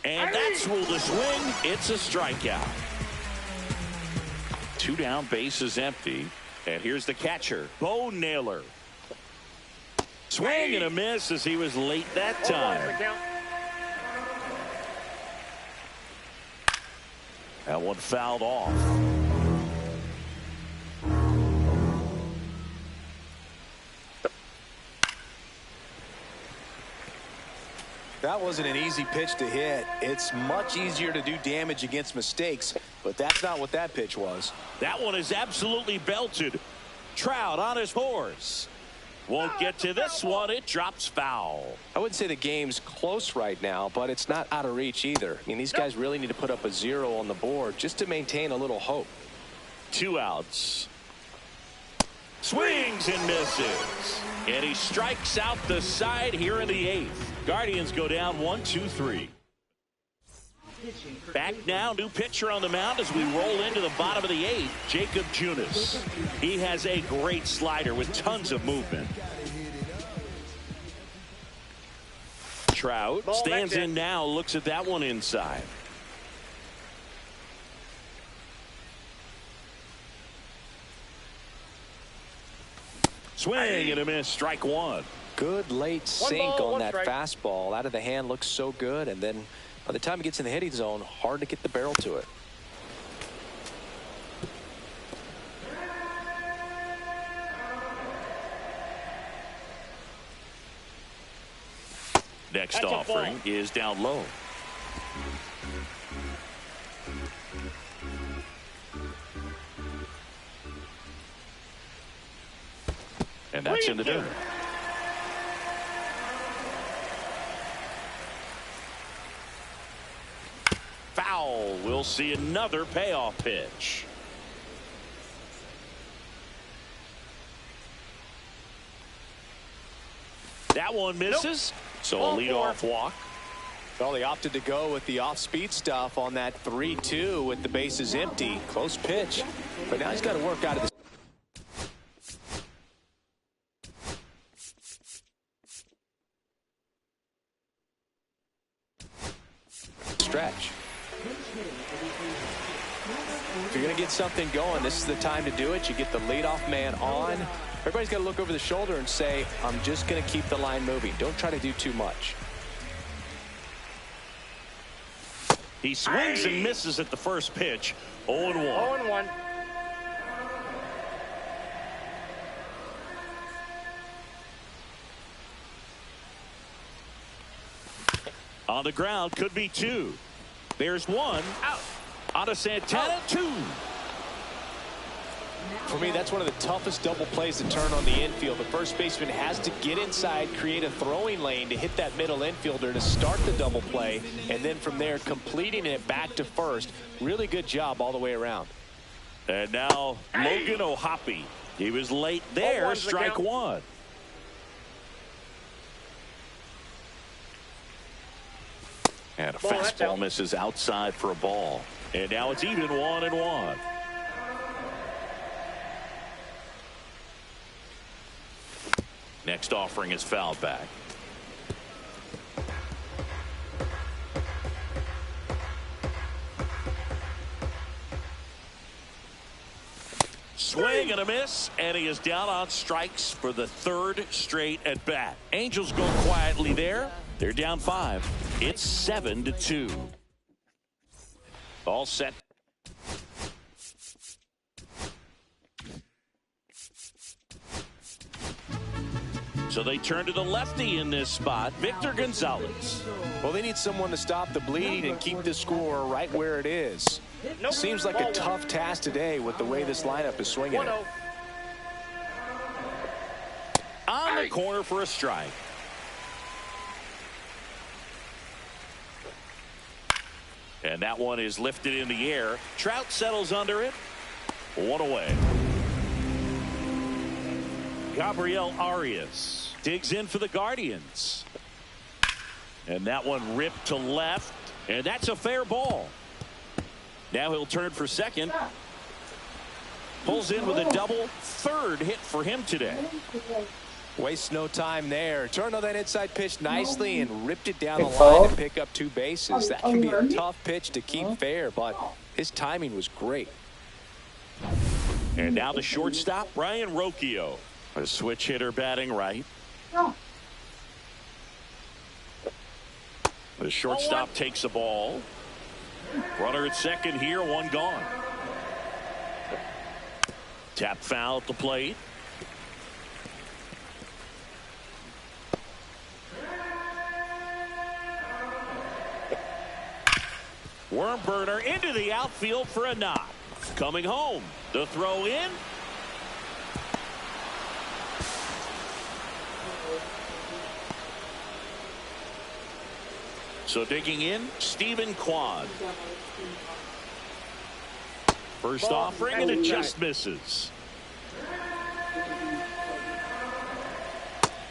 And that's ruled a swing. It's a strikeout. 2 down, base is empty. And here's the catcher, Bo Naylor. Swing and a miss as he was late that time. That one fouled off. That wasn't an easy pitch to hit. It's much easier to do damage against mistakes, but that's not what that pitch was. That one is absolutely belted. Trout on his horse. Won't get to this one. It drops foul. I wouldn't say the game's close right now, but it's not out of reach either. I mean, these guys really need to put up a 0 on the board just to maintain a little hope. 2 outs. Swings and misses. And he strikes out the side here in the 8th. Guardians go down 1-2-3. Back now, new pitcher on the mound as we roll into the bottom of the 8th, Jacob Junis. He has a great slider with tons of movement. Trout stands in now, looks at that one inside. Swing and a miss, strike 1. Good late sink on that fastball. Out of the hand, looks so good, and then by the time it gets in the hitting zone, hard to get the barrel to it. Next offering is down low. And that's in the dirt. Foul. We'll see another payoff pitch. That one misses. So a leadoff walk. Well, they opted to go with the off-speed stuff on that 3-2 with the bases empty. Close pitch. But now he's got to work out of the stretch. If you're going to get something going, this is the time to do it. You get the leadoff man on. Everybody's got to look over the shoulder and say, I'm just going to keep the line moving. Don't try to do too much. He swings and misses at the first pitch. 0-1. 0-1. On the ground, could be 2. There's 1. Out. On to Santana, 2. For me, that's one of the toughest double plays to turn on the infield. The first baseman has to get inside, create a throwing lane to hit that middle infielder to start the double play, and then from there completing it back to first. Really good job all the way around. And now Logan O'Hoppe. He was late there. Strike 1. And a fastball misses outside for a ball. And now it's even 1-1. Next offering is fouled back. Swing and a miss, and he is down on strikes for the 3rd straight at bat. Angels go quietly there. They're down 5. It's 7-2. All set. So they turn to the lefty in this spot, Victor Gonzalez. Well, they need someone to stop the bleeding and keep the score right where it is. Seems like a tough task today with the way this lineup is swinging it. On the corner for a strike. And that one is lifted in the air. Trout settles under it. 1 away. Gabriel Arias digs in for the Guardians. And that one ripped to left. And that's a fair ball. Now he'll turn for second. Pulls in with a double. 3rd hit for him today. Waste no time there. Turned on that inside pitch nicely and ripped it down the line to pick up 2 bases. That can be a tough pitch to keep fair, but his timing was great. And now the shortstop, Ryan Rocchio. A switch hitter batting right. No. The shortstop takes the ball. Runner at second here, one gone. Tap foul at the plate. Worm burner into the outfield for a knock. Coming home. The throw in. So digging in, Stephen Kwan. First offering, and it just misses.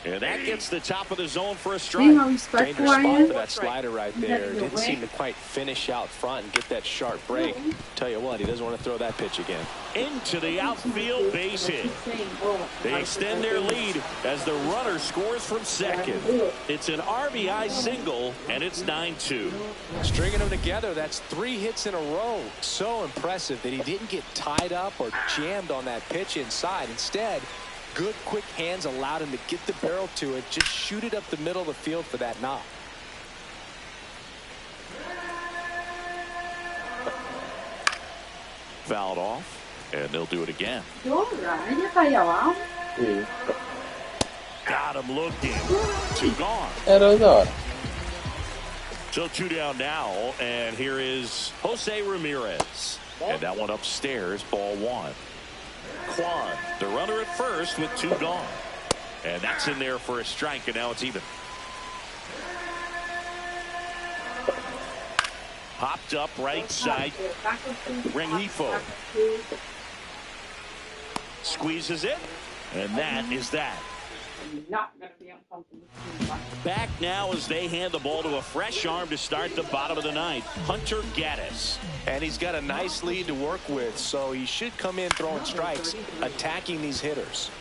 And that gets the top of the zone for a strike. See how respectful Dangerous I spot am? for that slider right there. Didn't seem to quite finish out front and get that sharp break. Tell you what, he doesn't want to throw that pitch again. Into the outfield, base hit. They extend their lead as the runner scores from second. It's an RBI single, and it's 9-2. Stringing them together, that's 3 hits in a row. So impressive that he didn't get tied up or jammed on that pitch inside. Instead, good quick hands allowed him to get the barrel to it, just shoot it up the middle of the field for that knock. Fouled off, and they'll do it again. Ella falla abajo. Sí. Got him looking. 2 gone. Era dos. So 2 down now, and here is Jose Ramirez. And that one upstairs, ball 1. Kwan, the runner at first with 2 gone. And that's in there for a strike, and now it's even. Popped up right side. Rengifo squeezes it, and that is that. Not gonna be uncomfortable. Back now as they hand the ball to a fresh arm to start the bottom of the ninth, Hunter Gaddis. And he's got a nice lead to work with, so he should come in throwing strikes, attacking these hitters.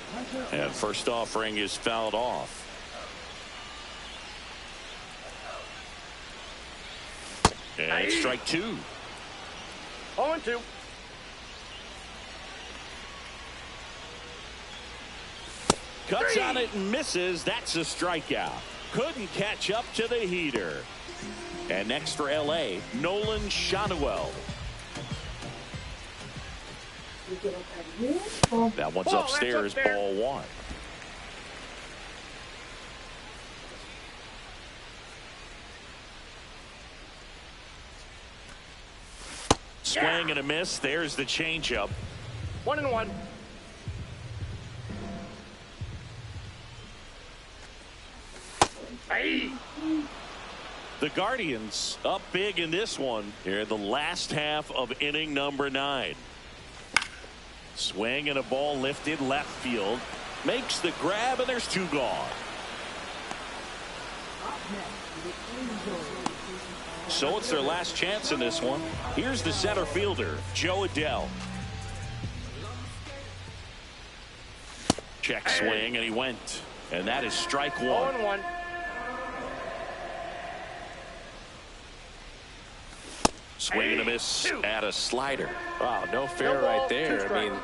And first offering is fouled off. And it's strike 2. 0-2. Cuts on it and misses. That's a strikeout. Couldn't catch up to the heater. And next for LA, Nolan Shanuel. That one's upstairs, ball 1. Swing and a miss. There's the changeup. 1-1. Hey. The Guardians up big in this one here in the last half of inning number 9. Swing and a ball lifted left field. Makes the grab, and there's 2 gone. So it's their last chance in this one. Here's the center fielder, Joe Adell. Check swing, and he went. And that is strike 1. 0-1. Swing and a miss at a slider. Wow, no fair No ball, right there. 2 I strikes. mean,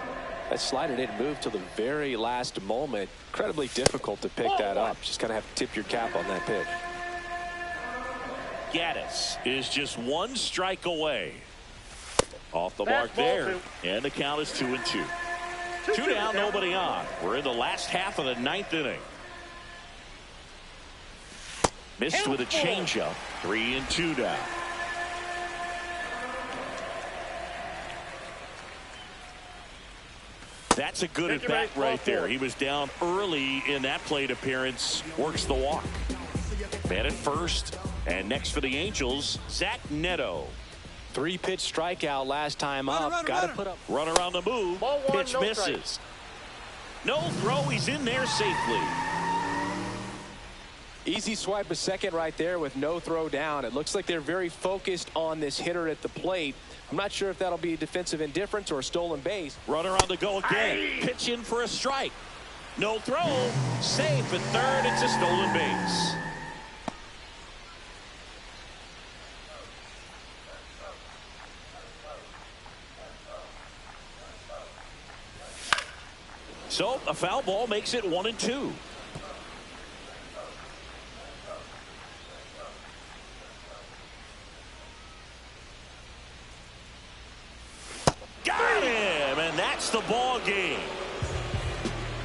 that slider didn't move till the very last moment. Incredibly difficult to pick that up. Just kind of have to tip your cap on that pitch. Gaddis is just 1 strike away. Off the mark Fastball, there. And the count is 2-2. 2 down, nobody on. We're in the last half of the 9th inning. Missed with a changeup. 3-2 down. That's a good at bat right there. He was down early in that plate appearance. Works the walk. Man at first. And next for the Angels, Zach Neto. 3-pitch strikeout last time up. Got to put up. Runner on the move. Ball 1, Pitch no misses. strikes. No throw. He's in there safely. Easy swipe a second right there with no throw down. It looks like they're very focused on this hitter at the plate. I'm not sure if that'll be defensive indifference or a stolen base. Runner on the go again. Pitch in for a strike. No throw. Safe at third. It's a stolen base. So a foul ball makes it 1-2. Got him, and that's the ball game.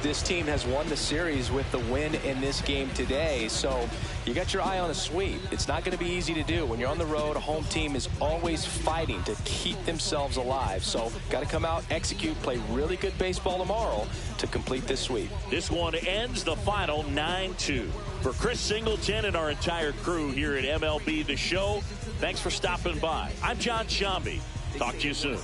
This team has won the series with the win in this game today, so you got your eye on a sweep. It's not going to be easy to do. When you're on the road, a home team is always fighting to keep themselves alive. So got to come out, execute, play really good baseball tomorrow to complete this sweep. This one ends the final 9-2. For Chris Singleton and our entire crew here at MLB The Show, thanks for stopping by. I'm John Shambi. Talk to you soon.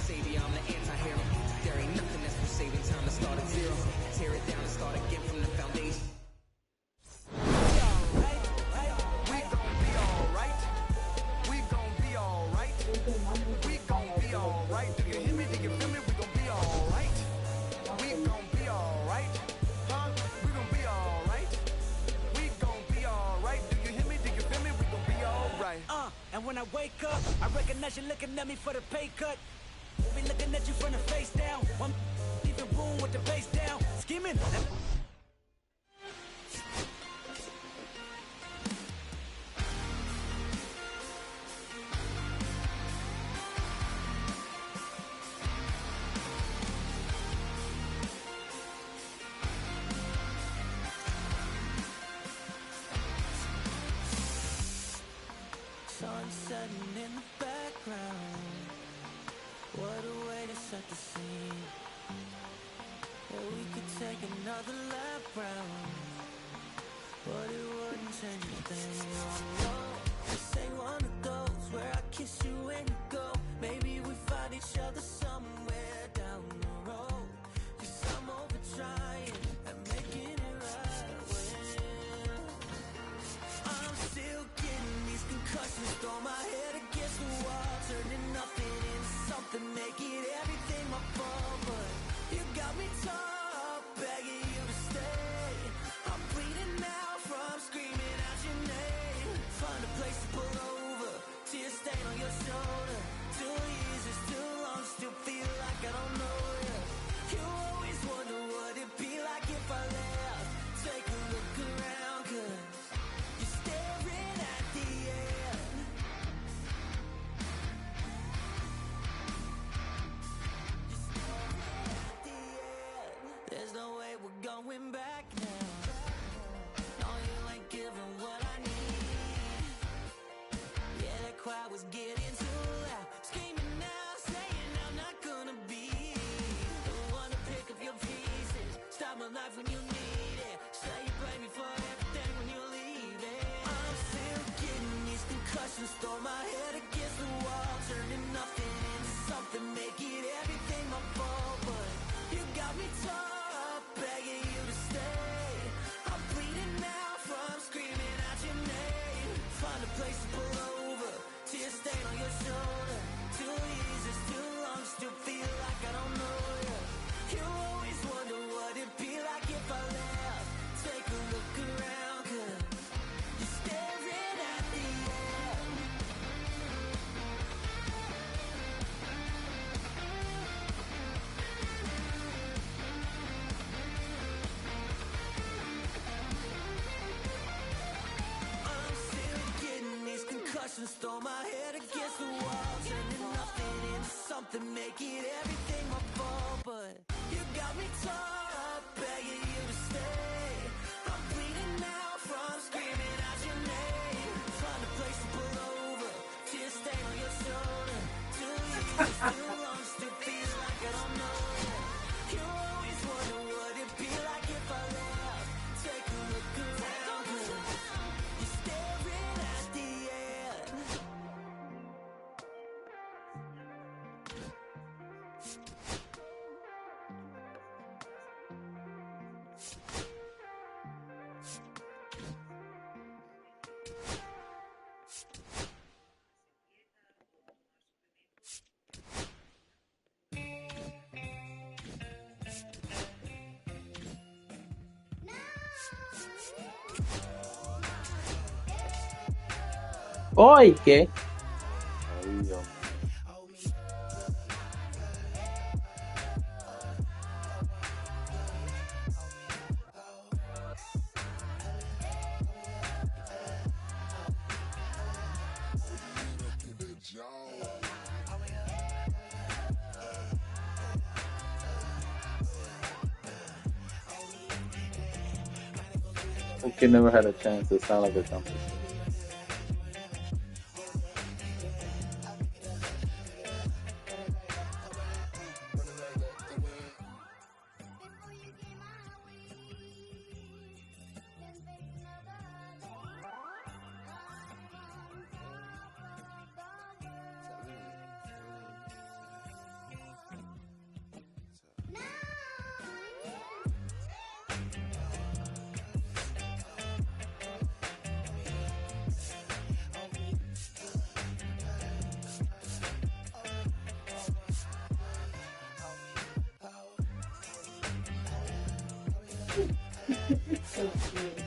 And when I wake up, I recognize you looking at me for the pay cut. Be looking at you from the face down. One even room with the bass down. Scheming. Sun setting in the background. What a way to set the scene. Yeah, we could take another lap round, but it wouldn't change a thing. Oh no, this ain't one of those where I kiss you and you go. Maybe we find each other somewhere down the road. 'Cause I'm over trying and making it right when I'm still getting these concussions. Throw my head against the wall, turning nothing into something, make it everything my fault. But you got me top, begging you to stay. I'm bleeding now from screaming out your name. Find a place to pull over, tear stain on your shoulder. 2 years is too long, still feel like I don't know you. You always wonder what it'd be like if I left. Take a look around, 'cause you're staring at the end. You're staring at the end. There's no way we're going back now. No, you ain't giving what I need. Yeah, that crowd was getting too loud. Screaming now, saying I'm not gonna be the one to pick up your pieces. Stop my life when you need it. Say you blame me for everything when you're leaving. I'm still getting these concussions. Throw my head against the wall, turning nothing into something, make it everything my fault. But you got me top, begging you to stay. I'm bleeding now from screaming out your name. Find a place to pull over, tear stain on your shoulder. 2 years is too long, still feel like I don't know you. You always wonder what it'd be like if I left. Take a look around, 'cause you're staring at the end. I'm still getting these concussions. Throw my head against the wall, turning nothing into something, make it everything my fault. But you got me top, begging you to stay. I'm bleeding now from screaming out your name. Find a place to pull over, tear stain on your shoulder. 2 years is too long, still feel like I don't know you. You always wonder what it'd be like if I left. Take a look around, 'cause you're staring at the end. ¡Ay, qué! Ay, Dios. The kid never had a chance to sound like a company. So cute.